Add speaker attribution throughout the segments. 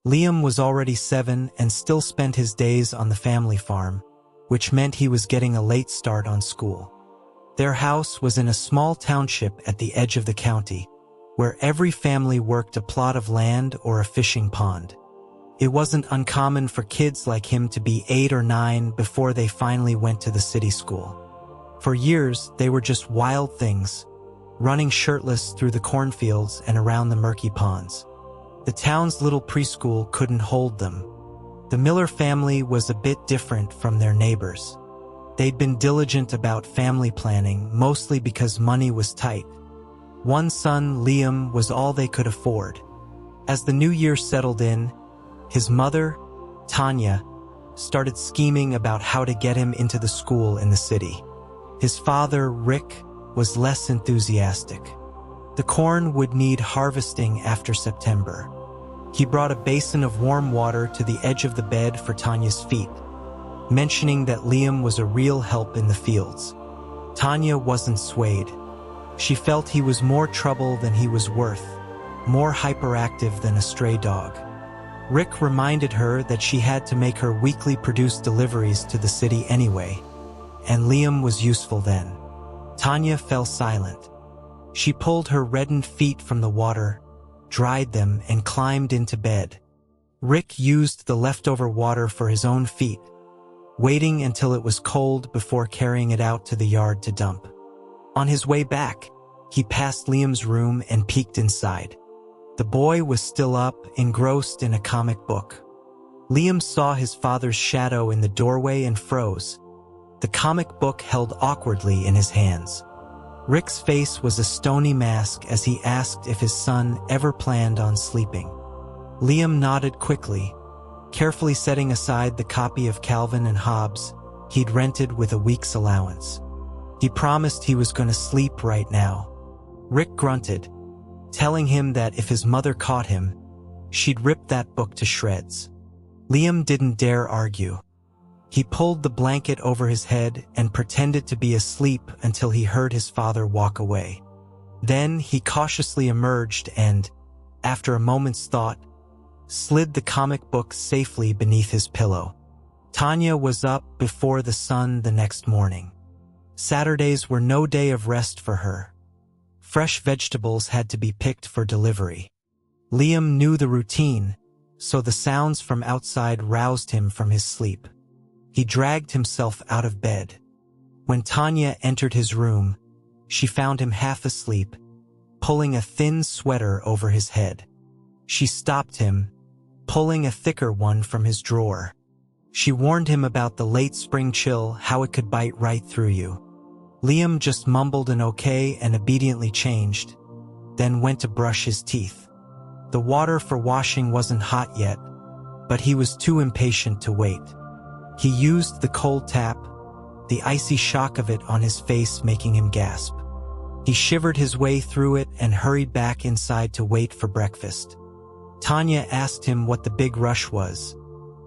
Speaker 1: Liam was already 7 and still spent his days on the family farm, which meant he was getting a late start on school. Their house was in a small township at the edge of the county, where every family worked a plot of land or a fishing pond. It wasn't uncommon for kids like him to be 8 or 9 before they finally went to the city school. For years, they were just wild things, running shirtless through the cornfields and around the murky ponds. The town's little preschool couldn't hold them. The Miller family was a bit different from their neighbors. They'd been diligent about family planning, mostly because money was tight. One son, Liam, was all they could afford. As the new year settled in, his mother, Tanya, started scheming about how to get him into the school in the city. His father, Rick, was less enthusiastic. The corn would need harvesting after September. He brought a basin of warm water to the edge of the bed for Tanya's feet, mentioning that Liam was a real help in the fields. Tanya wasn't swayed. She felt he was more trouble than he was worth, more hyperactive than a stray dog. Rick reminded her that she had to make her weekly produce deliveries to the city anyway, and Liam was useful then. Tanya fell silent. She pulled her reddened feet from the water, dried them, and climbed into bed. Rick used the leftover water for his own feet, waiting until it was cold before carrying it out to the yard to dump. On his way back, he passed Liam's room and peeked inside. The boy was still up, engrossed in a comic book. Liam saw his father's shadow in the doorway and froze, the comic book held awkwardly in his hands. Rick's face was a stony mask as he asked if his son ever planned on sleeping. Liam nodded quickly, carefully setting aside the copy of Calvin and Hobbes he'd rented with a week's allowance. He promised he was going to sleep right now. Rick grunted, telling him that if his mother caught him, she'd rip that book to shreds. Liam didn't dare argue. He pulled the blanket over his head and pretended to be asleep until he heard his father walk away. Then he cautiously emerged and, after a moment's thought, slid the comic book safely beneath his pillow. Tanya was up before the sun the next morning. Saturdays were no day of rest for her. Fresh vegetables had to be picked for delivery. Liam knew the routine, so the sounds from outside roused him from his sleep. He dragged himself out of bed. When Tanya entered his room, she found him half asleep, pulling a thin sweater over his head. She stopped him, pulling a thicker one from his drawer. She warned him about the late spring chill, how it could bite right through you. Liam just mumbled an okay and obediently changed, then went to brush his teeth. The water for washing wasn't hot yet, but he was too impatient to wait. He used the cold tap, the icy shock of it on his face making him gasp. He shivered his way through it and hurried back inside to wait for breakfast. Tanya asked him what the big rush was,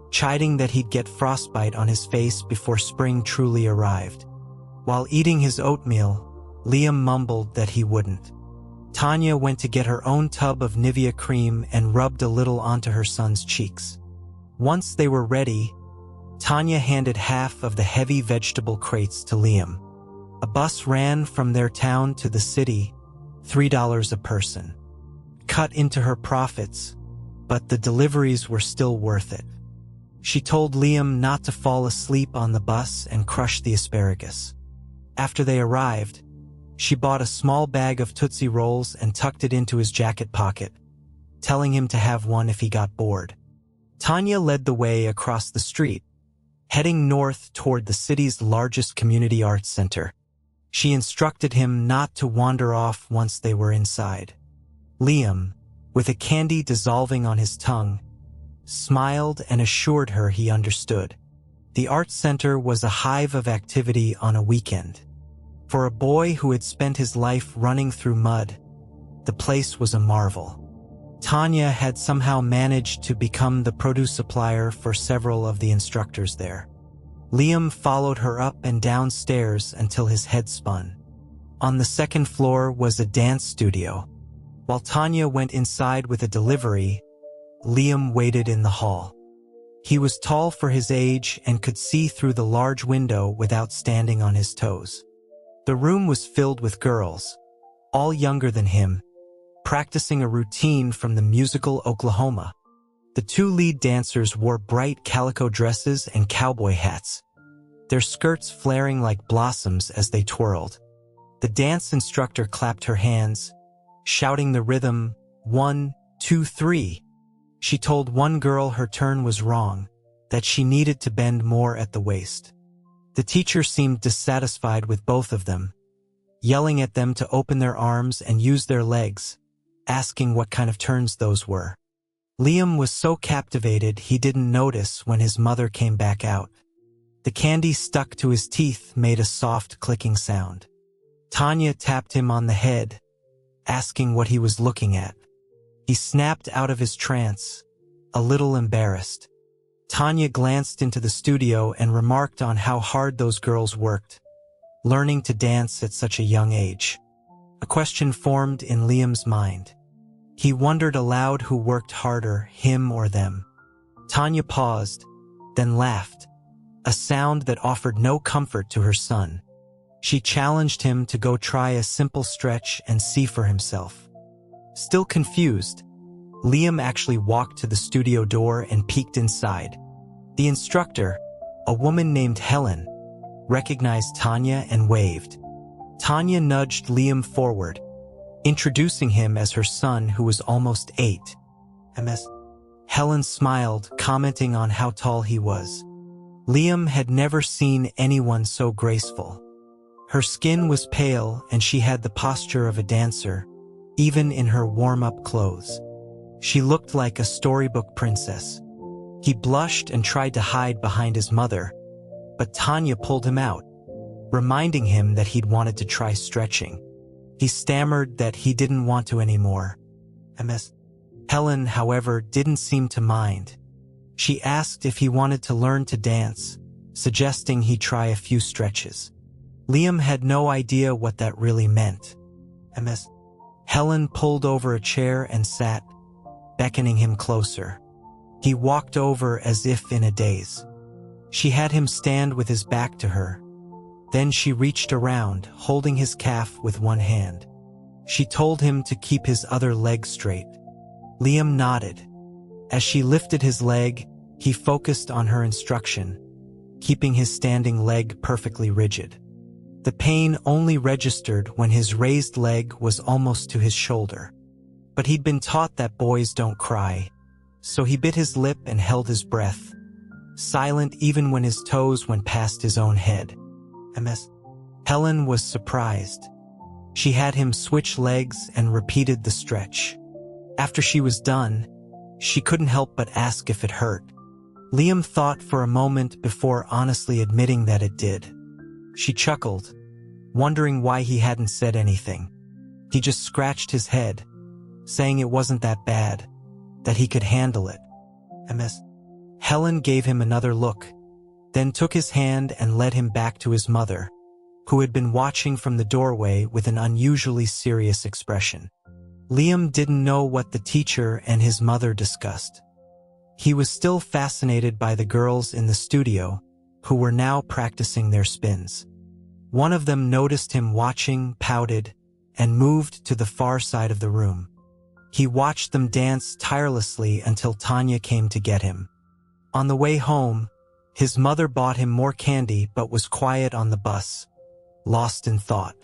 Speaker 1: chiding that he'd get frostbite on his face before spring truly arrived. While eating his oatmeal, Liam mumbled that he wouldn't. Tanya went to get her own tub of Nivea cream and rubbed a little onto her son's cheeks. Once they were ready, Tanya handed half of the heavy vegetable crates to Liam. A bus ran from their town to the city, $3 a person. Cut into her profits, but the deliveries were still worth it. She told Liam not to fall asleep on the bus and crush the asparagus. After they arrived, she bought a small bag of Tootsie Rolls and tucked it into his jacket pocket, telling him to have one if he got bored. Tanya led the way across the street, heading north toward the city's largest community arts center. She instructed him not to wander off once they were inside. Liam, with a candy dissolving on his tongue, smiled and assured her he understood. The arts center was a hive of activity on a weekend. For a boy who had spent his life running through mud, the place was a marvel. Tanya had somehow managed to become the produce supplier for several of the instructors there. Liam followed her up and down stairs until his head spun. On the second floor was a dance studio. While Tanya went inside with a delivery, Liam waited in the hall. He was tall for his age and could see through the large window without standing on his toes. The room was filled with girls, all younger than him, practicing a routine from the musical Oklahoma. The two lead dancers wore bright calico dresses and cowboy hats, their skirts flaring like blossoms as they twirled. The dance instructor clapped her hands, shouting the rhythm, 1, 2, 3. She told one girl her turn was wrong, that she needed to bend more at the waist. The teacher seemed dissatisfied with both of them, yelling at them to open their arms and use their legs, asking what kind of turns those were. Liam was so captivated he didn't notice when his mother came back out. The candy stuck to his teeth made a soft clicking sound. Tanya tapped him on the head, asking what he was looking at. He snapped out of his trance, a little embarrassed. Tanya glanced into the studio and remarked on how hard those girls worked, learning to dance at such a young age. A question formed in Liam's mind. He wondered aloud who worked harder, him or them. Tanya paused, then laughed, a sound that offered no comfort to her son. She challenged him to go try a simple stretch and see for himself. Still confused, Liam actually walked to the studio door and peeked inside. The instructor, a woman named Helen, recognized Tanya and waved. Tanya nudged Liam forward, introducing him as her son who was almost 8. Helen smiled, commenting on how tall he was. Liam had never seen anyone so graceful. Her skin was pale and she had the posture of a dancer, even in her warm-up clothes. She looked like a storybook princess. He blushed and tried to hide behind his mother, but Tanya pulled him out, reminding him that he'd wanted to try stretching. He stammered that he didn't want to anymore. Helen, however, didn't seem to mind. She asked if he wanted to learn to dance, suggesting he try a few stretches. Liam had no idea what that really meant. Helen pulled over a chair and sat, beckoning him closer. He walked over as if in a daze. She had him stand with his back to her. Then she reached around, holding his calf with one hand. She told him to keep his other leg straight. Liam nodded. As she lifted his leg, he focused on her instruction, keeping his standing leg perfectly rigid. The pain only registered when his raised leg was almost to his shoulder. But he'd been taught that boys don't cry, so he bit his lip and held his breath, silent even when his toes went past his own head. Helen was surprised. She had him switch legs and repeated the stretch. After she was done, she couldn't help but ask if it hurt. Liam thought for a moment before honestly admitting that it did. She chuckled, wondering why he hadn't said anything. He just scratched his head, saying it wasn't that bad, that he could handle it. Helen gave him another look, then took his hand and led him back to his mother, who had been watching from the doorway with an unusually serious expression. Liam didn't know what the teacher and his mother discussed. He was still fascinated by the girls in the studio, who were now practicing their spins. One of them noticed him watching, pouted, and moved to the far side of the room. He watched them dance tirelessly until Tanya came to get him. On the way home, his mother bought him more candy but was quiet on the bus, lost in thought.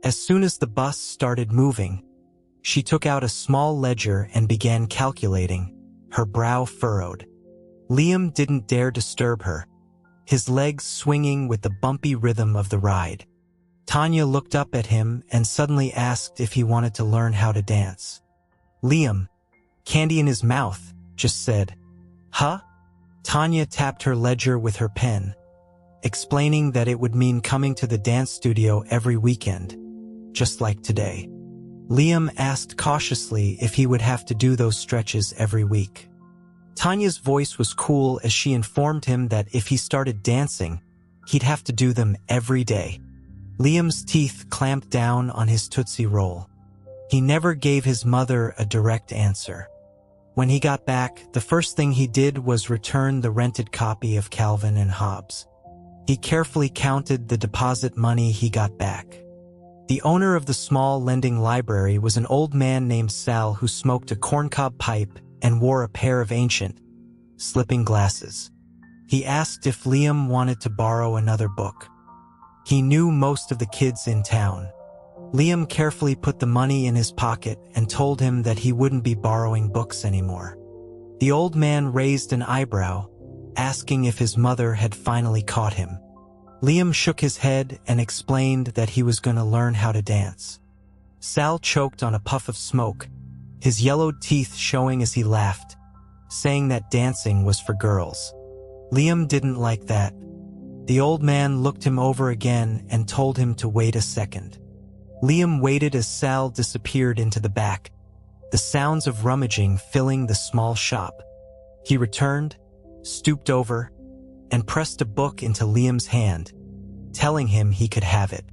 Speaker 1: As soon as the bus started moving, she took out a small ledger and began calculating, her brow furrowed. Liam didn't dare disturb her, his legs swinging with the bumpy rhythm of the ride. Tanya looked up at him and suddenly asked if he wanted to learn how to dance. Liam, candy in his mouth, just said, "Huh?" Tanya tapped her ledger with her pen, explaining that it would mean coming to the dance studio every weekend, just like today. Liam asked cautiously if he would have to do those stretches every week. Tanya's voice was cool as she informed him that if he started dancing, he'd have to do them every day. Liam's teeth clamped down on his Tootsie Roll. He never gave his mother a direct answer. When he got back, the first thing he did was return the rented copy of Calvin and Hobbes. He carefully counted the deposit money he got back. The owner of the small lending library was an old man named Sal who smoked a corncob pipe and wore a pair of ancient, slipping glasses. He asked if Liam wanted to borrow another book. He knew most of the kids in town. Liam carefully put the money in his pocket and told him that he wouldn't be borrowing books anymore. The old man raised an eyebrow, asking if his mother had finally caught him. Liam shook his head and explained that he was going to learn how to dance. Sal choked on a puff of smoke, his yellowed teeth showing as he laughed, saying that dancing was for girls. Liam didn't like that. The old man looked him over again and told him to wait a second. Liam waited as Sal disappeared into the back, the sounds of rummaging filling the small shop. He returned, stooped over, and pressed a book into Liam's hand, telling him he could have it.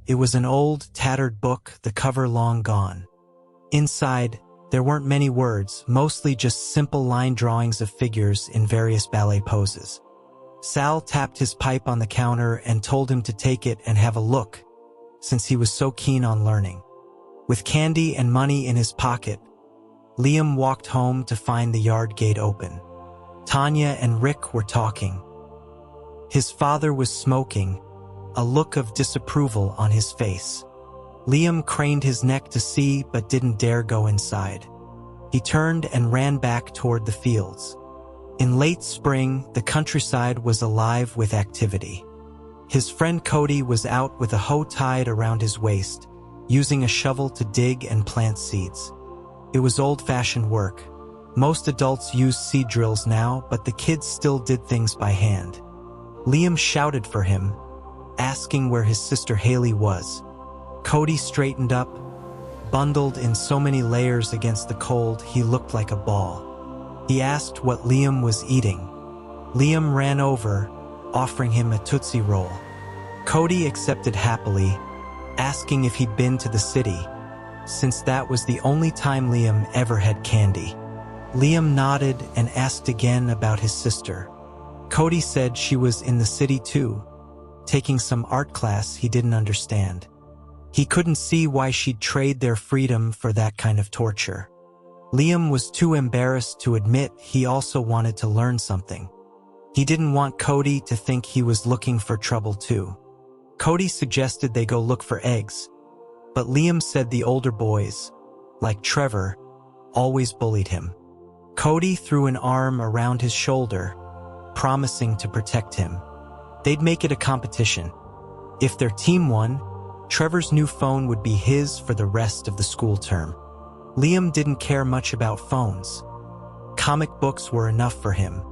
Speaker 1: It was an old, tattered book, the cover long gone. Inside, there weren't many words, mostly just simple line drawings of figures in various ballet poses. Sal tapped his pipe on the counter and told him to take it and have a look, since he was so keen on learning. With candy and money in his pocket, Liam walked home to find the yard gate open. Tanya and Rick were talking. His father was smoking, a look of disapproval on his face. Liam craned his neck to see but didn't dare go inside. He turned and ran back toward the fields. In late spring, the countryside was alive with activity. His friend Cody was out with a hoe tied around his waist, using a shovel to dig and plant seeds. It was old-fashioned work. Most adults use seed drills now, but the kids still did things by hand. Liam shouted for him, asking where his sister Haley was. Cody straightened up, bundled in so many layers against the cold he looked like a ball. He asked what Liam was eating. Liam ran over, offering him a Tootsie Roll. Cody accepted happily, asking if he'd been to the city, since that was the only time Liam ever had candy. Liam nodded and asked again about his sister. Cody said she was in the city too, taking some art class he didn't understand. He couldn't see why she'd trade their freedom for that kind of torture. Liam was too embarrassed to admit he also wanted to learn something. He didn't want Cody to think he was looking for trouble too. Cody suggested they go look for eggs, but Liam said the older boys, like Trevor, always bullied him. Cody threw an arm around his shoulder, promising to protect him. They'd make it a competition. If their team won, Trevor's new phone would be his for the rest of the school term. Liam didn't care much about phones. Comic books were enough for him.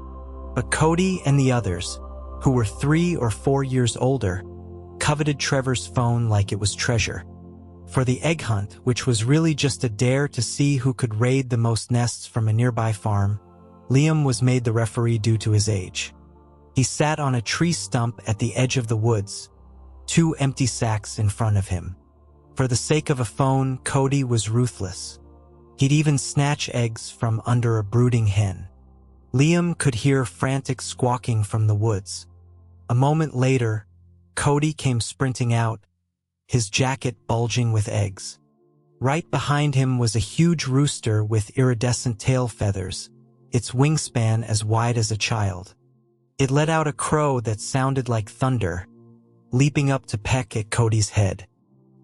Speaker 1: But Cody and the others, who were 3 or 4 years older, coveted Trevor's phone like it was treasure. For the egg hunt, which was really just a dare to see who could raid the most nests from a nearby farm, Liam was made the referee due to his age. He sat on a tree stump at the edge of the woods, 2 empty sacks in front of him. For the sake of a phone, Cody was ruthless. He'd even snatch eggs from under a brooding hen. Liam could hear frantic squawking from the woods. A moment later, Cody came sprinting out, his jacket bulging with eggs. Right behind him was a huge rooster with iridescent tail feathers, its wingspan as wide as a child. It let out a crow that sounded like thunder, leaping up to peck at Cody's head.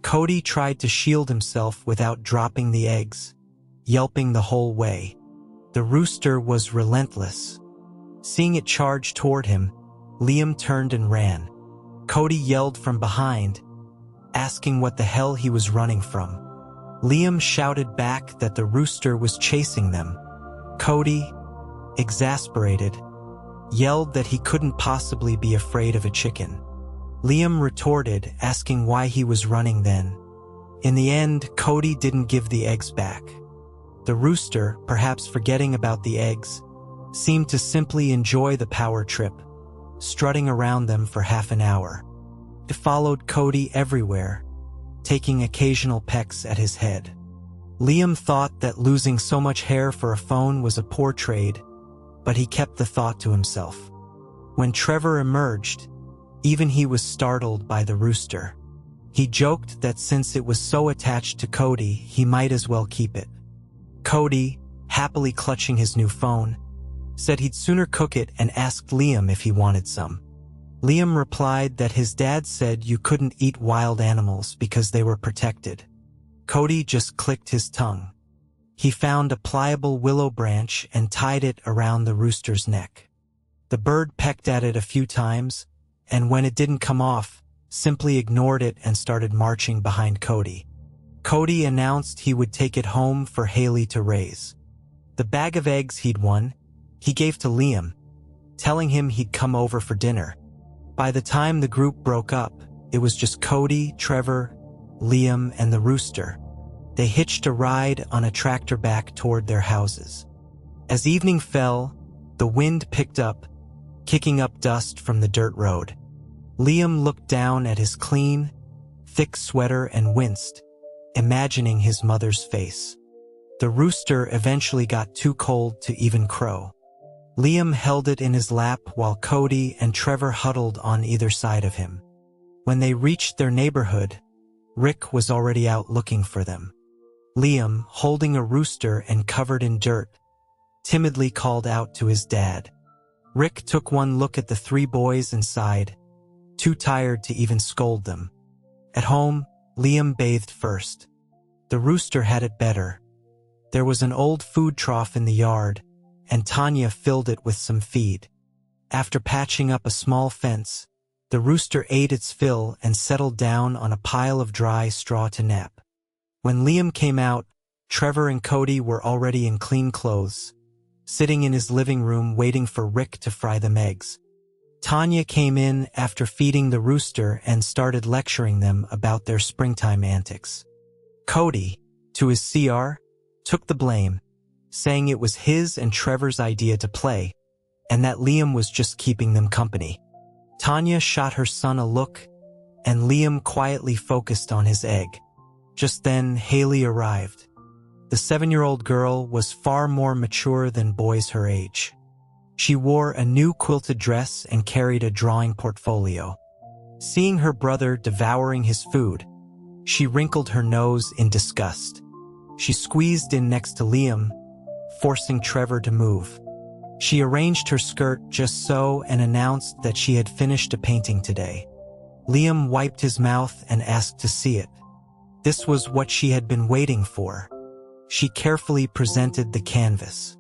Speaker 1: Cody tried to shield himself without dropping the eggs, yelping the whole way. The rooster was relentless. Seeing it charge toward him, Liam turned and ran. Cody yelled from behind, asking what the hell he was running from. Liam shouted back that the rooster was chasing them. Cody, exasperated, yelled that he couldn't possibly be afraid of a chicken. Liam retorted, asking why he was running then. In the end, Cody didn't give the eggs back. The rooster, perhaps forgetting about the eggs, seemed to simply enjoy the power trip, strutting around them for half an hour. It followed Cody everywhere, taking occasional pecks at his head. Liam thought that losing so much hair for a phone was a poor trade, but he kept the thought to himself. When Trevor emerged, even he was startled by the rooster. He joked that since it was so attached to Cody, he might as well keep it. Cody, happily clutching his new phone, said he'd sooner cook it and asked Liam if he wanted some. Liam replied that his dad said you couldn't eat wild animals because they were protected. Cody just clicked his tongue. He found a pliable willow branch and tied it around the rooster's neck. The bird pecked at it a few times, and when it didn't come off, simply ignored it and started marching behind Cody. Cody announced he would take it home for Haley to raise. The bag of eggs he'd won, he gave to Liam, telling him he'd come over for dinner. By the time the group broke up, it was just Cody, Trevor, Liam, and the rooster. They hitched a ride on a tractor back toward their houses. As evening fell, the wind picked up, kicking up dust from the dirt road. Liam looked down at his clean, thick sweater and winced, imagining his mother's face. The rooster eventually got too cold to even crow. Liam held it in his lap while Cody and Trevor huddled on either side of him. When they reached their neighborhood, Rick was already out looking for them. Liam, holding a rooster and covered in dirt, timidly called out to his dad. Rick took one look at the three boys and sighed, too tired to even scold them. At home, Liam bathed first. The rooster had it better. There was an old food trough in the yard, and Tanya filled it with some feed. After patching up a small fence, the rooster ate its fill and settled down on a pile of dry straw to nap. When Liam came out, Trevor and Cody were already in clean clothes, sitting in his living room waiting for Rick to fry them eggs. Tanya came in after feeding the rooster and started lecturing them about their springtime antics. Cody, to his CR, took the blame, saying it was his and Trevor's idea to play, and that Liam was just keeping them company. Tanya shot her son a look, and Liam quietly focused on his egg. Just then, Haley arrived. The 7-year-old girl was far more mature than boys her age. She wore a new quilted dress and carried a drawing portfolio. Seeing her brother devouring his food, she wrinkled her nose in disgust. She squeezed in next to Liam, forcing Trevor to move. She arranged her skirt just so and announced that she had finished a painting today. Liam wiped his mouth and asked to see it. This was what she had been waiting for. She carefully presented the canvas.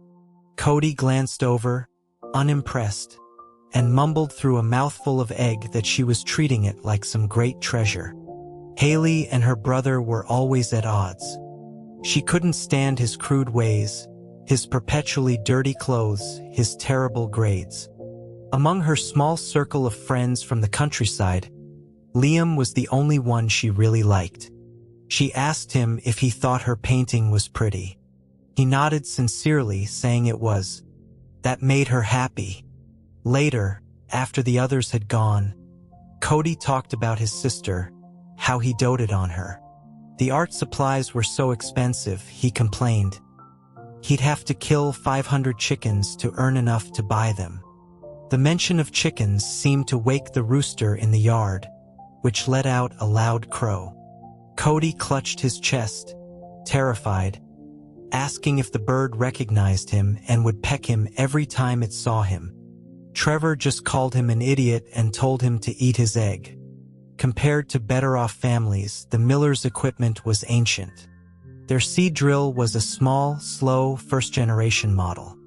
Speaker 1: Cody glanced over, unimpressed, and mumbled through a mouthful of egg that she was treating it like some great treasure. Haley and her brother were always at odds. She couldn't stand his crude ways, his perpetually dirty clothes, his terrible grades. Among her small circle of friends from the countryside, Liam was the only one she really liked. She asked him if he thought her painting was pretty. He nodded sincerely, saying it was. That made her happy. Later, after the others had gone, Cody talked about his sister, how he doted on her. The art supplies were so expensive, he complained. He'd have to kill 500 chickens to earn enough to buy them. The mention of chickens seemed to wake the rooster in the yard, which let out a loud crow. Cody clutched his chest, terrified, asking if the bird recognized him and would peck him every time it saw him. Trevor just called him an idiot and told him to eat his egg. Compared to better-off families, the miller's equipment was ancient. Their seed drill was a small, slow, first-generation model.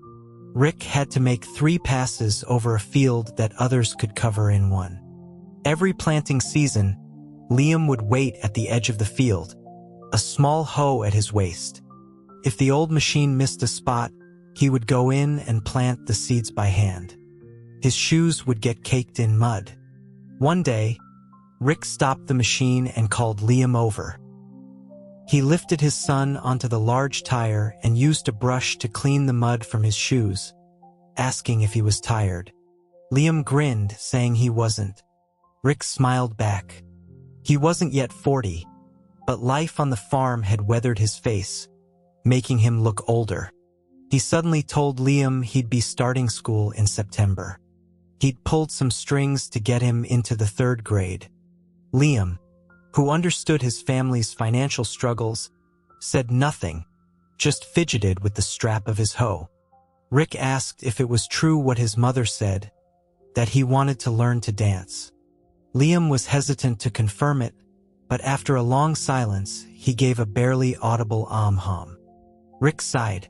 Speaker 1: Rick had to make 3 passes over a field that others could cover in 1. Every planting season, Liam would wait at the edge of the field, a small hoe at his waist. If the old machine missed a spot, he would go in and plant the seeds by hand. His shoes would get caked in mud. One day, Rick stopped the machine and called Liam over. He lifted his son onto the large tire and used a brush to clean the mud from his shoes, asking if he was tired. Liam grinned, saying he wasn't. Rick smiled back. He wasn't yet 40, but life on the farm had weathered his face, making him look older. He suddenly told Liam he'd be starting school in September. He'd pulled some strings to get him into the 3rd grade. Liam, who understood his family's financial struggles, said nothing, just fidgeted with the strap of his hoe. Rick asked if it was true what his mother said, that he wanted to learn to dance. Liam was hesitant to confirm it, but after a long silence, he gave a barely audible hum. Rick sighed.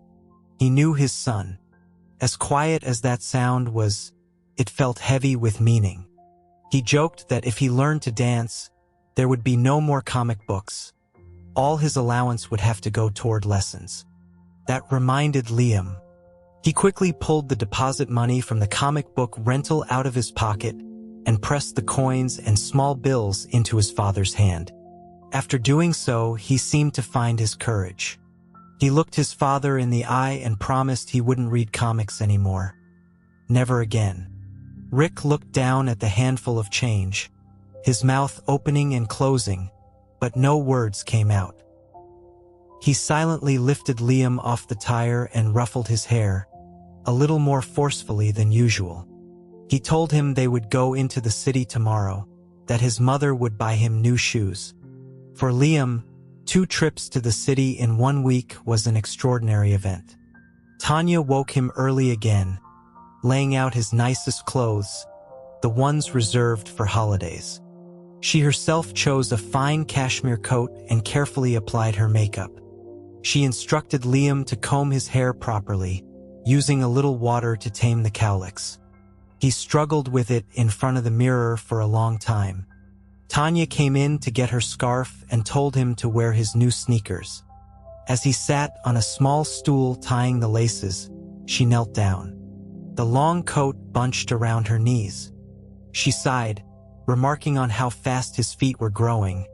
Speaker 1: He knew his son. As quiet as that sound was, it felt heavy with meaning. He joked that if he learned to dance, there would be no more comic books. All his allowance would have to go toward lessons. That reminded Liam. He quickly pulled the deposit money from the comic book rental out of his pocket and pressed the coins and small bills into his father's hand. After doing so, he seemed to find his courage. He looked his father in the eye and promised he wouldn't read comics anymore. Never again. Rick looked down at the handful of change, his mouth opening and closing, but no words came out. He silently lifted Liam off the tire and ruffled his hair, a little more forcefully than usual. He told him they would go into the city tomorrow, that his mother would buy him new shoes. For Liam, 2 trips to the city in 1 week was an extraordinary event. Tanya woke him early again, laying out his nicest clothes, the ones reserved for holidays. She herself chose a fine cashmere coat and carefully applied her makeup. She instructed Liam to comb his hair properly, using a little water to tame the cowlicks. He struggled with it in front of the mirror for a long time. Tanya came in to get her scarf and told him to wear his new sneakers. As he sat on a small stool tying the laces, she knelt down. The long coat bunched around her knees. She sighed, remarking on how fast his feet were growing,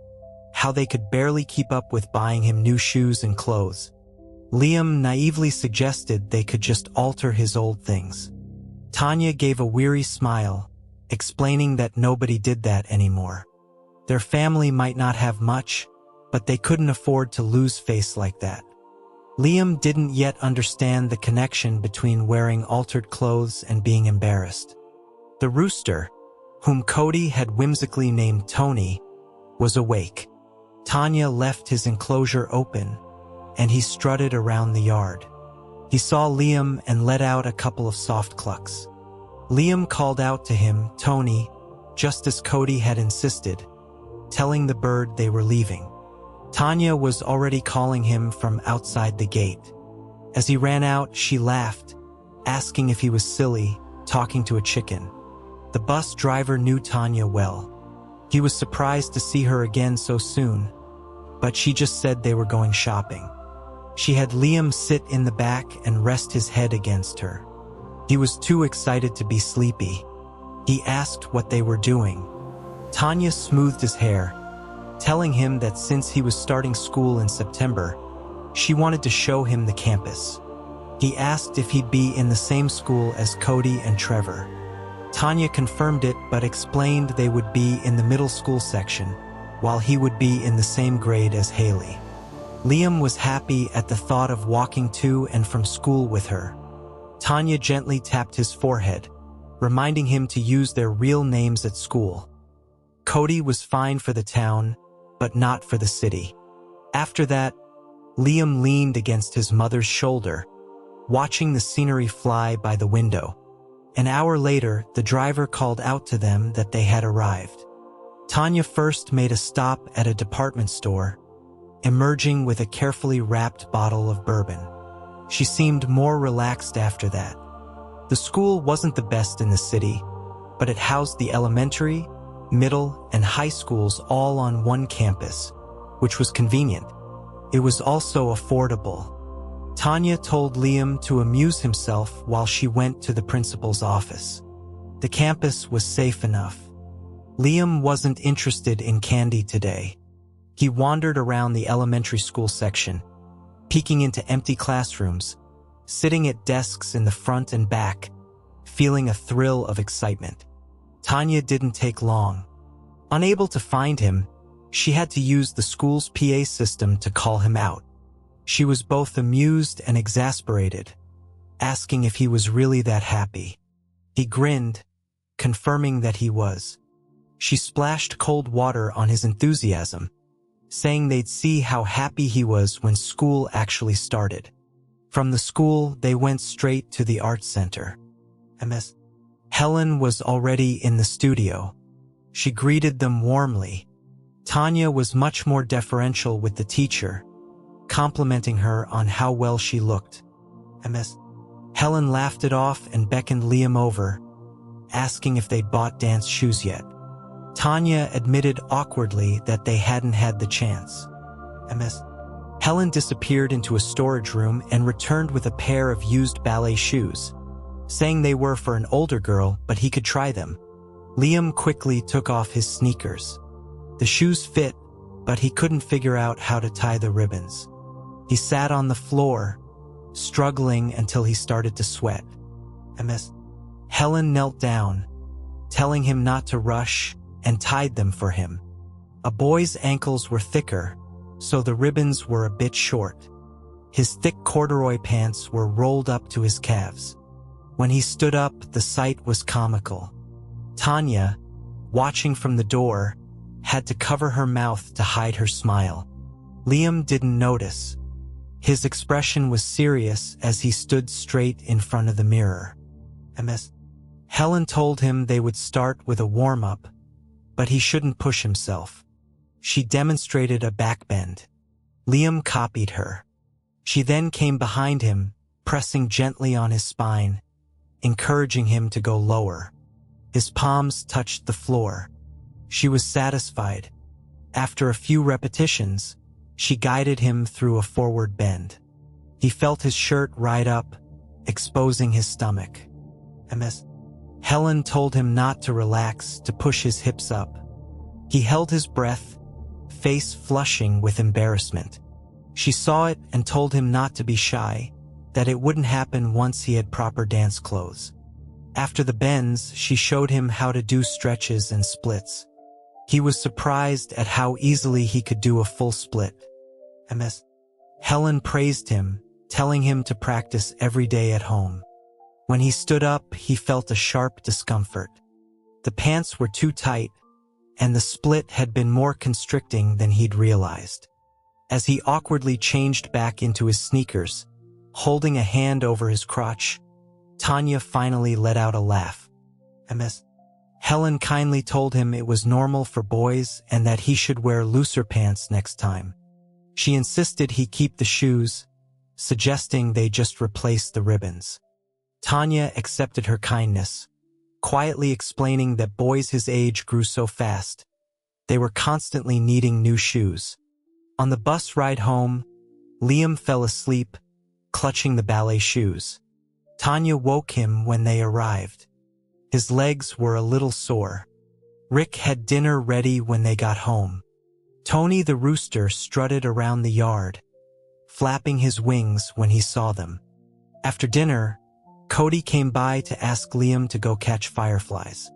Speaker 1: how they could barely keep up with buying him new shoes and clothes. Liam naively suggested they could just alter his old things. Tanya gave a weary smile, explaining that nobody did that anymore. Their family might not have much, but they couldn't afford to lose face like that. Liam didn't yet understand the connection between wearing altered clothes and being embarrassed. The rooster, whom Cody had whimsically named Tony, was awake. Tanya left his enclosure open, and he strutted around the yard. He saw Liam and let out a couple of soft clucks. Liam called out to him, "Tony," just as Cody had insisted, telling the bird they were leaving. Tanya was already calling him from outside the gate. As he ran out, she laughed, asking if he was silly, talking to a chicken. The bus driver knew Tanya well. He was surprised to see her again so soon, but she just said they were going shopping. She had Liam sit in the back and rest his head against her. He was too excited to be sleepy. He asked what they were doing. Tanya smoothed his hair, telling him that since he was starting school in September, she wanted to show him the campus. He asked if he'd be in the same school as Cody and Trevor. Tanya confirmed it but explained they would be in the middle school section, while he would be in the same grade as Haley. Liam was happy at the thought of walking to and from school with her. Tanya gently tapped his forehead, reminding him to use their real names at school. Cody was fine for the town, but not for the city. After that, Liam leaned against his mother's shoulder, watching the scenery fly by the window. An hour later, the driver called out to them that they had arrived. Tanya first made a stop at a department store, emerging with a carefully wrapped bottle of bourbon. She seemed more relaxed after that. The school wasn't the best in the city, but it housed the elementary, middle, and high schools all on one campus, which was convenient. It was also affordable. Tanya told Liam to amuse himself while she went to the principal's office. The campus was safe enough. Liam wasn't interested in candy today. He wandered around the elementary school section, peeking into empty classrooms, sitting at desks in the front and back, feeling a thrill of excitement. Tanya didn't take long. Unable to find him, she had to use the school's PA system to call him out. She was both amused and exasperated, asking if he was really that happy. He grinned, confirming that he was. She splashed cold water on his enthusiasm, saying they'd see how happy he was when school actually started. From the school, they went straight to the art center. Ms. Helen was already in the studio. She greeted them warmly. Tanya was much more deferential with the teacher, complimenting her on how well she looked. Ms. Helen laughed it off and beckoned Liam over, asking if they'd bought dance shoes yet. Tanya admitted awkwardly that they hadn't had the chance. Ms. Helen disappeared into a storage room and returned with a pair of used ballet shoes, saying they were for an older girl but he could try them. Liam quickly took off his sneakers. The shoes fit, but he couldn't figure out how to tie the ribbons. He sat on the floor, struggling until he started to sweat. Ms. Helen knelt down, telling him not to rush, and tied them for him. A boy's ankles were thicker, so the ribbons were a bit short. His thick corduroy pants were rolled up to his calves. When he stood up, the sight was comical. Tanya, watching from the door, had to cover her mouth to hide her smile. Liam didn't notice. His expression was serious as he stood straight in front of the mirror. Ms. Helen told him they would start with a warm-up, but he shouldn't push himself. She demonstrated a backbend. Liam copied her. She then came behind him, pressing gently on his spine, encouraging him to go lower. His palms touched the floor. She was satisfied. After a few repetitions, she guided him through a forward bend. He felt his shirt ride up, exposing his stomach. Ms. Helen told him not to relax, to push his hips up. He held his breath, face flushing with embarrassment. She saw it and told him not to be shy, that it wouldn't happen once he had proper dance clothes. After the bends, she showed him how to do stretches and splits. He was surprised at how easily he could do a full split. Ms. Helen praised him, telling him to practice every day at home. When he stood up, he felt a sharp discomfort. The pants were too tight, and the split had been more constricting than he'd realized. As he awkwardly changed back into his sneakers, holding a hand over his crotch, Tanya finally let out a laugh. Ms. Helen kindly told him it was normal for boys and that he should wear looser pants next time. She insisted he keep the shoes, suggesting they just replace the ribbons. Tanya accepted her kindness, quietly explaining that boys his age grew so fast. They were constantly needing new shoes. On the bus ride home, Liam fell asleep, clutching the ballet shoes. Tanya woke him when they arrived. His legs were a little sore. Rick had dinner ready when they got home. Tony the rooster strutted around the yard, flapping his wings when he saw them. After dinner, Cody came by to ask Liam to go catch fireflies.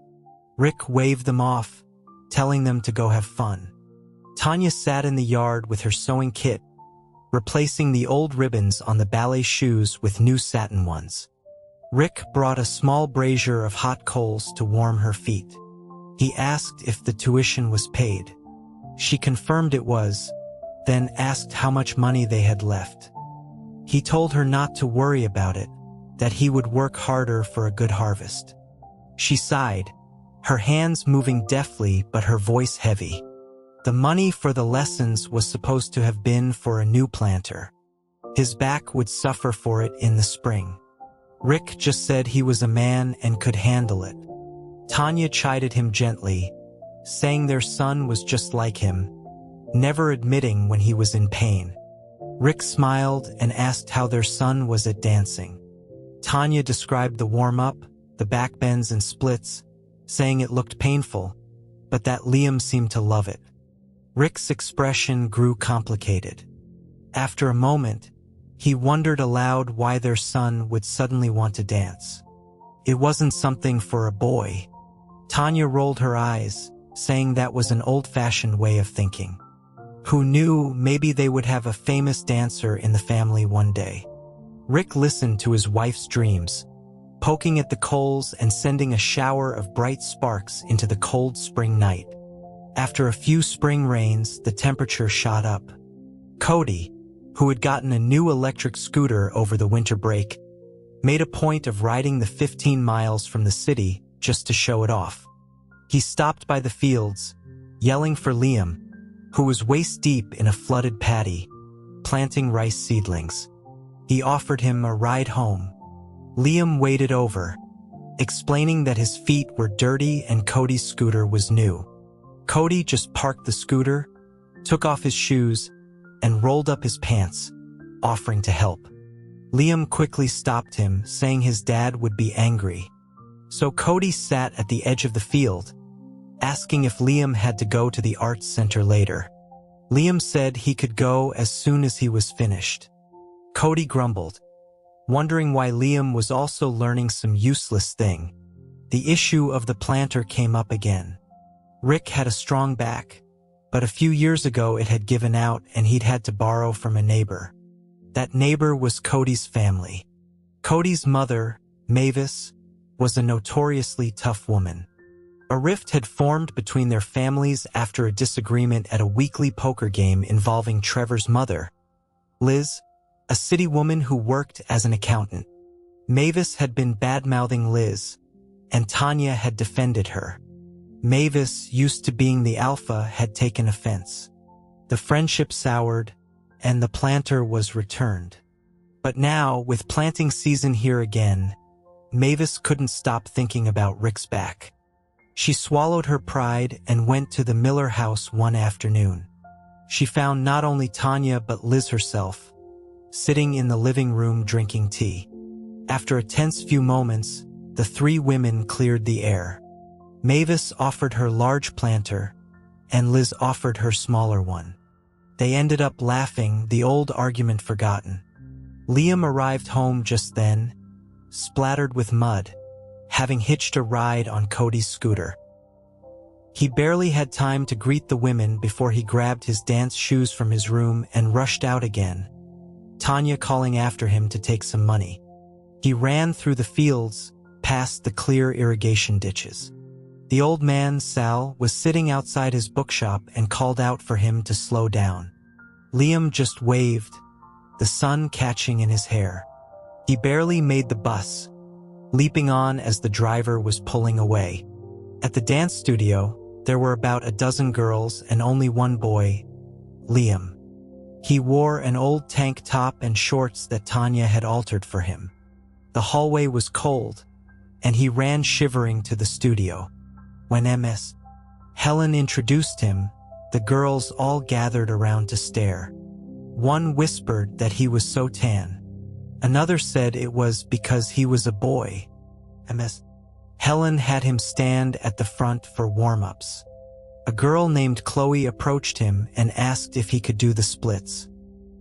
Speaker 1: Rick waved them off, telling them to go have fun. Tanya sat in the yard with her sewing kit, replacing the old ribbons on the ballet shoes with new satin ones. Rick brought a small brazier of hot coals to warm her feet. He asked if the tuition was paid. She confirmed it was, then asked how much money they had left. He told her not to worry about it, that he would work harder for a good harvest. She sighed, her hands moving deftly but her voice heavy. The money for the lessons was supposed to have been for a new planter. His back would suffer for it in the spring. Rick just said he was a man and could handle it. Tanya chided him gently, saying their son was just like him, never admitting when he was in pain. Rick smiled and asked how their son was at dancing. Tanya described the warm-up, the backbends and splits, saying it looked painful, but that Liam seemed to love it. Rick's expression grew complicated. After a moment, he wondered aloud why their son would suddenly want to dance. It wasn't something for a boy. Tanya rolled her eyes, saying that was an old-fashioned way of thinking. Who knew maybe they would have a famous dancer in the family one day? Rick listened to his wife's dreams, poking at the coals and sending a shower of bright sparks into the cold spring night. After a few spring rains, the temperature shot up. Cody, who had gotten a new electric scooter over the winter break, made a point of riding the 15 miles from the city just to show it off. He stopped by the fields, yelling for Liam, who was waist-deep in a flooded paddy, planting rice seedlings. He offered him a ride home. Liam waded over, explaining that his feet were dirty and Cody's scooter was new. Cody just parked the scooter, took off his shoes, and rolled up his pants, offering to help. Liam quickly stopped him, saying his dad would be angry. So Cody sat at the edge of the field, asking if Liam had to go to the arts center later. Liam said he could go as soon as he was finished. Cody grumbled, wondering why Liam was also learning some useless thing. The issue of the planter came up again. Rick had a strong back, but a few years ago it had given out and he'd had to borrow from a neighbor. That neighbor was Cody's family. Cody's mother, Mavis, was a notoriously tough woman. A rift had formed between their families after a disagreement at a weekly poker game involving Trevor's mother, Liz, a city woman who worked as an accountant. Mavis had been bad-mouthing Liz, and Tanya had defended her. Mavis, used to being the alpha, had taken offense. The friendship soured, and the planter was returned. But now, with planting season here again, Mavis couldn't stop thinking about Rick's back. She swallowed her pride and went to the Miller house one afternoon. She found not only Tanya but Liz herself, sitting in the living room drinking tea. After a tense few moments, the three women cleared the air. Mavis offered her large planter, and Liz offered her smaller one. They ended up laughing, the old argument forgotten. Liam arrived home just then, splattered with mud, having hitched a ride on Cody's scooter. He barely had time to greet the women before he grabbed his dance shoes from his room and rushed out again, Tanya calling after him to take some money. He ran through the fields, past the clear irrigation ditches. The old man, Sal, was sitting outside his bookshop and called out for him to slow down. Liam just waved, the sun catching in his hair. He barely made the bus, leaping on as the driver was pulling away. At the dance studio, there were about a dozen girls and only one boy, Liam. He wore an old tank top and shorts that Tanya had altered for him. The hallway was cold, and he ran shivering to the studio. When Ms. Helen introduced him, the girls all gathered around to stare. One whispered that he was so tan. Another said it was because he was a boy. Ms. Helen had him stand at the front for warm-ups. A girl named Chloe approached him and asked if he could do the splits.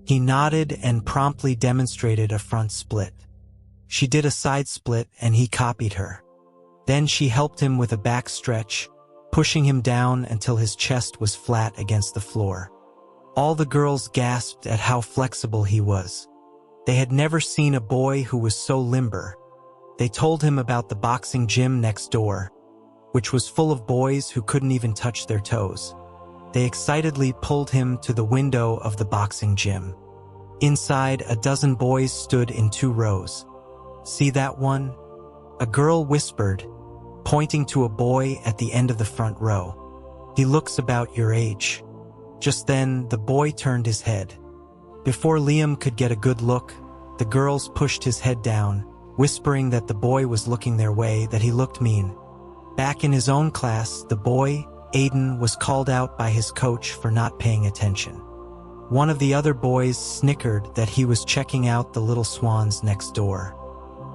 Speaker 1: He nodded and promptly demonstrated a front split. She did a side split and he copied her. Then she helped him with a back stretch, pushing him down until his chest was flat against the floor. All the girls gasped at how flexible he was. They had never seen a boy who was so limber. They told him about the boxing gym next door, which was full of boys who couldn't even touch their toes. They excitedly pulled him to the window of the boxing gym. Inside, a dozen boys stood in 2 rows. "See that one?" A girl whispered, pointing to a boy at the end of the front row. "He looks about your age." Just then, the boy turned his head. Before Liam could get a good look, the girls pushed his head down, whispering that the boy was looking their way, that he looked mean. Back in his own class, the boy, Aiden, was called out by his coach for not paying attention. One of the other boys snickered that he was checking out the little swans next door.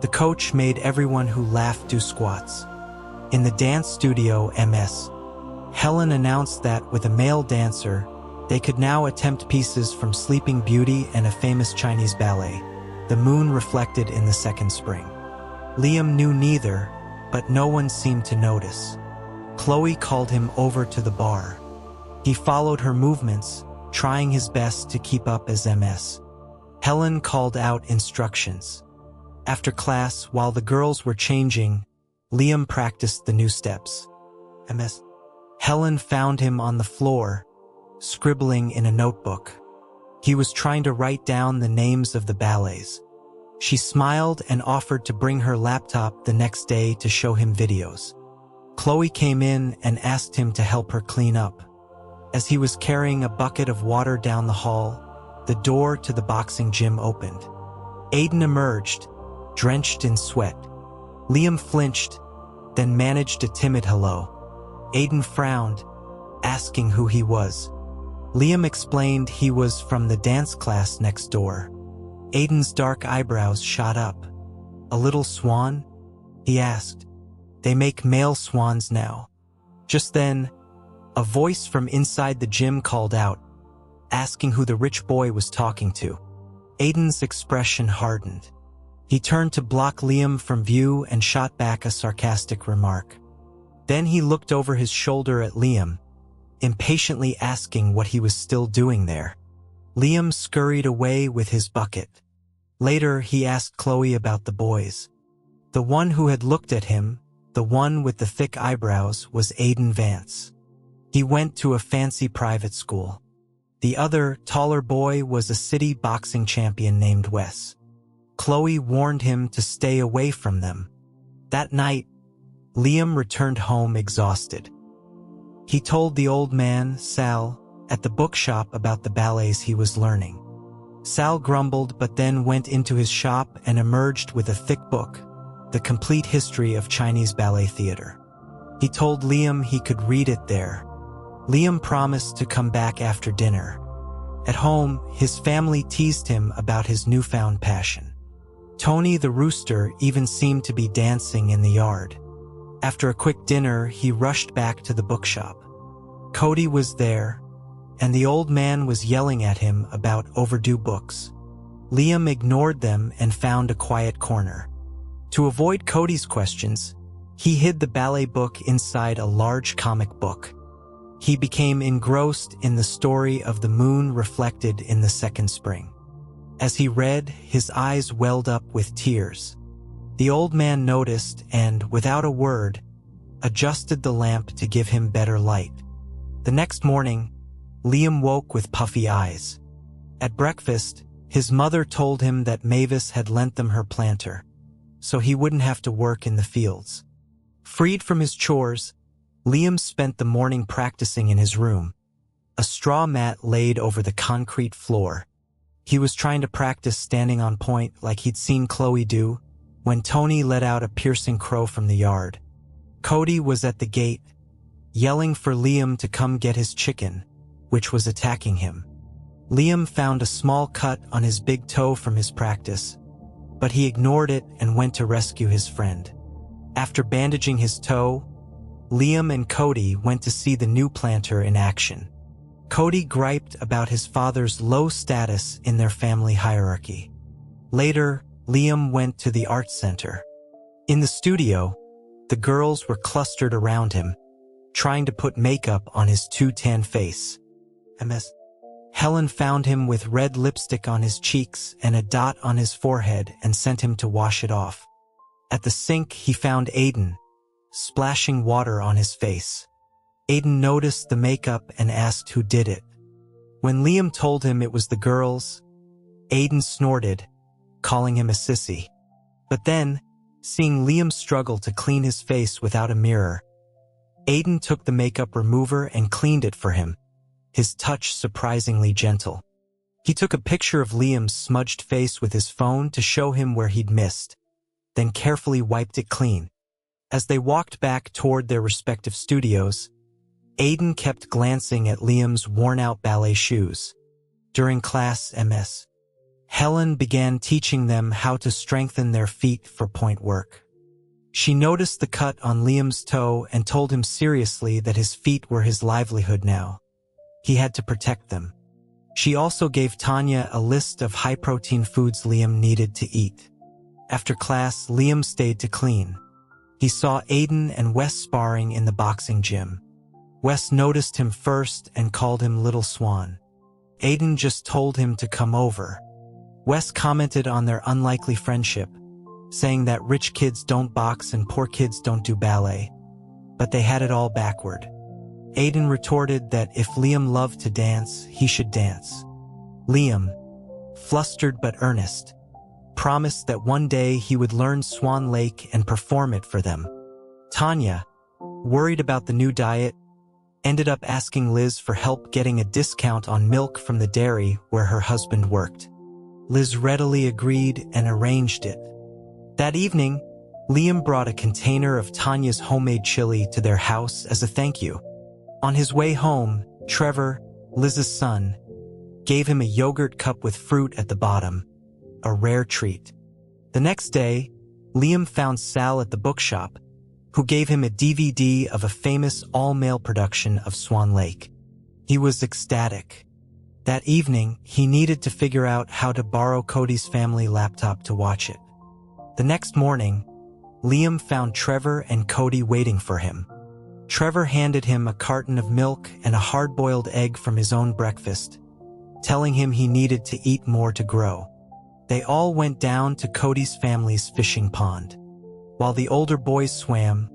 Speaker 1: The coach made everyone who laughed do squats. In the dance studio, Ms. Helen announced that with a male dancer, they could now attempt pieces from Sleeping Beauty and a famous Chinese ballet, The Moon Reflected in the Second Spring. Liam knew neither, but no one seemed to notice. Chloe called him over to the bar. He followed her movements, trying his best to keep up as MS. Helen called out instructions. After class, while the girls were changing, Liam practiced the new steps. MS. Helen found him on the floor, scribbling in a notebook. He was trying to write down the names of the ballets. She smiled and offered to bring her laptop the next day to show him videos. Chloe came in and asked him to help her clean up. As he was carrying a bucket of water down the hall, the door to the boxing gym opened. Aiden emerged, drenched in sweat. Liam flinched, then managed a timid hello. Aiden frowned, asking who he was. Liam explained he was from the dance class next door. Aiden's dark eyebrows shot up. "A little swan?" he asked. "They make male swans now." Just then, a voice from inside the gym called out, asking who the rich boy was talking to. Aiden's expression hardened. He turned to block Liam from view and shot back a sarcastic remark. Then he looked over his shoulder at Liam, impatiently asking what he was still doing there. Liam scurried away with his bucket. Later, he asked Chloe about the boys. The one who had looked at him, the one with the thick eyebrows, was Aiden Vance. He went to a fancy private school. The other, taller boy was a city boxing champion named Wes. Chloe warned him to stay away from them. That night, Liam returned home exhausted. He told the old man, Sal, at the bookshop about the ballets he was learning. Sal grumbled but then went into his shop and emerged with a thick book, The Complete History of Chinese Ballet Theater. He told Liam he could read it there. Liam promised to come back after dinner. At home, his family teased him about his newfound passion. Tony the rooster even seemed to be dancing in the yard. After a quick dinner, he rushed back to the bookshop. Cody was there, and the old man was yelling at him about overdue books. Liam ignored them and found a quiet corner. To avoid Cody's questions, he hid the ballet book inside a large comic book. He became engrossed in the story of the moon reflected in the second spring. As he read, his eyes welled up with tears. The old man noticed and, without a word, adjusted the lamp to give him better light. The next morning, Liam woke with puffy eyes. At breakfast, his mother told him that Mavis had lent them her planter, so he wouldn't have to work in the fields. Freed from his chores, Liam spent the morning practicing in his room, a straw mat laid over the concrete floor. He was trying to practice standing on point like he'd seen Chloe do, when Tony let out a piercing crow from the yard. Cody was at the gate, yelling for Liam to come get his chicken, which was attacking him. Liam found a small cut on his big toe from his practice, but he ignored it and went to rescue his friend. After bandaging his toe, Liam and Cody went to see the new planter in action. Cody griped about his father's low status in their family hierarchy. Later, Liam went to the art center. In the studio, the girls were clustered around him, trying to put makeup on his too tan face. Helen found him with red lipstick on his cheeks and a dot on his forehead and sent him to wash it off. At the sink, he found Aiden, splashing water on his face. Aiden noticed the makeup and asked who did it. When Liam told him it was the girls, Aiden snorted, calling him a sissy. But then, seeing Liam struggle to clean his face without a mirror, Aiden took the makeup remover and cleaned it for him, his touch surprisingly gentle. He took a picture of Liam's smudged face with his phone to show him where he'd missed, then carefully wiped it clean. As they walked back toward their respective studios, Aiden kept glancing at Liam's worn-out ballet shoes. During class MS, Helen began teaching them how to strengthen their feet for point work. She noticed the cut on Liam's toe and told him seriously that his feet were his livelihood now. He had to protect them. She also gave Tanya a list of high-protein foods Liam needed to eat. After class, Liam stayed to clean. He saw Aiden and Wes sparring in the boxing gym. Wes noticed him first and called him Little Swan. Aiden just told him to come over. Wes commented on their unlikely friendship, saying that rich kids don't box and poor kids don't do ballet. But they had it all backward. Aiden retorted that if Liam loved to dance, he should dance. Liam, flustered but earnest, promised that one day he would learn Swan Lake and perform it for them. Tanya, worried about the new diet, ended up asking Liz for help getting a discount on milk from the dairy where her husband worked. Liz readily agreed and arranged it. That evening, Liam brought a container of Tanya's homemade chili to their house as a thank you. On his way home, Trevor, Liz's son, gave him a yogurt cup with fruit at the bottom, a rare treat. The next day, Liam found Sal at the bookshop, who gave him a DVD of a famous all-male production of Swan Lake. He was ecstatic. That evening, he needed to figure out how to borrow Cody's family laptop to watch it. The next morning, Liam found Trevor and Cody waiting for him. Trevor handed him a carton of milk and a hard-boiled egg from his own breakfast, telling him he needed to eat more to grow. They all went down to Cody's family's fishing pond. While the older boys swam,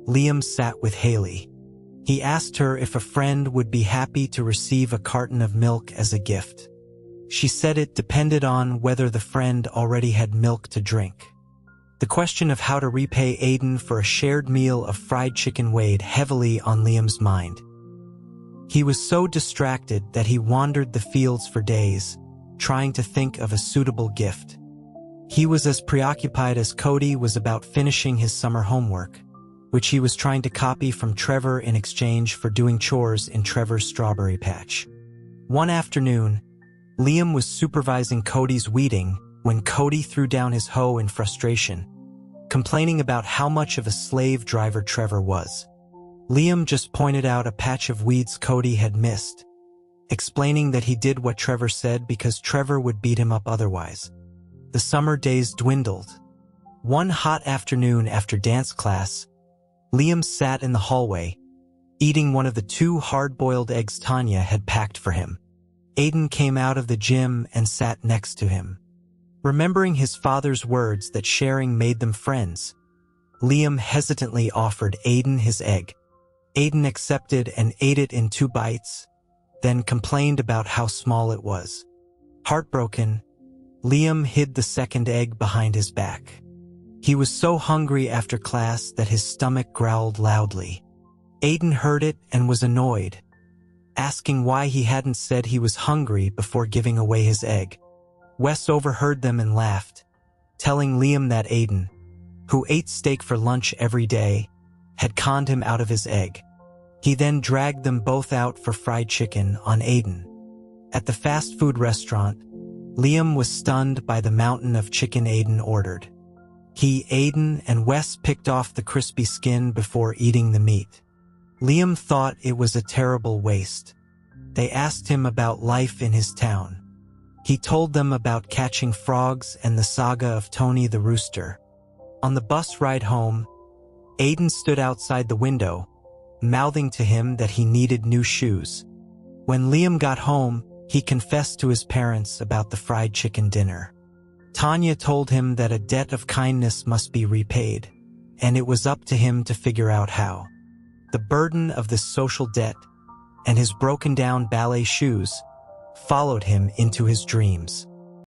Speaker 1: Liam sat with Haley. He asked her if a friend would be happy to receive a carton of milk as a gift. She said it depended on whether the friend already had milk to drink. The question of how to repay Aiden for a shared meal of fried chicken weighed heavily on Liam's mind. He was so distracted that he wandered the fields for days, trying to think of a suitable gift. He was as preoccupied as Cody was about finishing his summer homework, which he was trying to copy from Trevor in exchange for doing chores in Trevor's strawberry patch. One afternoon, Liam was supervising Cody's weeding when Cody threw down his hoe in frustration, complaining about how much of a slave driver Trevor was. Liam just pointed out a patch of weeds Cody had missed, explaining that he did what Trevor said because Trevor would beat him up otherwise. The summer days dwindled. One hot afternoon after dance class, Liam sat in the hallway, eating one of the 2 hard-boiled eggs Tanya had packed for him. Aiden came out of the gym and sat next to him. Remembering his father's words that sharing made them friends, Liam hesitantly offered Aiden his egg. Aiden accepted and ate it in 2 bites, then complained about how small it was. Heartbroken, Liam hid the second egg behind his back. He was so hungry after class that his stomach growled loudly. Aiden heard it and was annoyed, asking why he hadn't said he was hungry before giving away his egg. Wes overheard them and laughed, telling Liam that Aiden, who ate steak for lunch every day, had conned him out of his egg. He then dragged them both out for fried chicken on Aiden. At the fast food restaurant, Liam was stunned by the mountain of chicken Aiden ordered. He, Aiden, and Wes picked off the crispy skin before eating the meat. Liam thought it was a terrible waste. They asked him about life in his town. He told them about catching frogs and the saga of Tony the rooster. On the bus ride home, Aiden stood outside the window, mouthing to him that he needed new shoes. When Liam got home, he confessed to his parents about the fried chicken dinner. Tanya told him that a debt of kindness must be repaid, and it was up to him to figure out how. The burden of this social debt and his broken-down ballet shoes followed him into his dreams.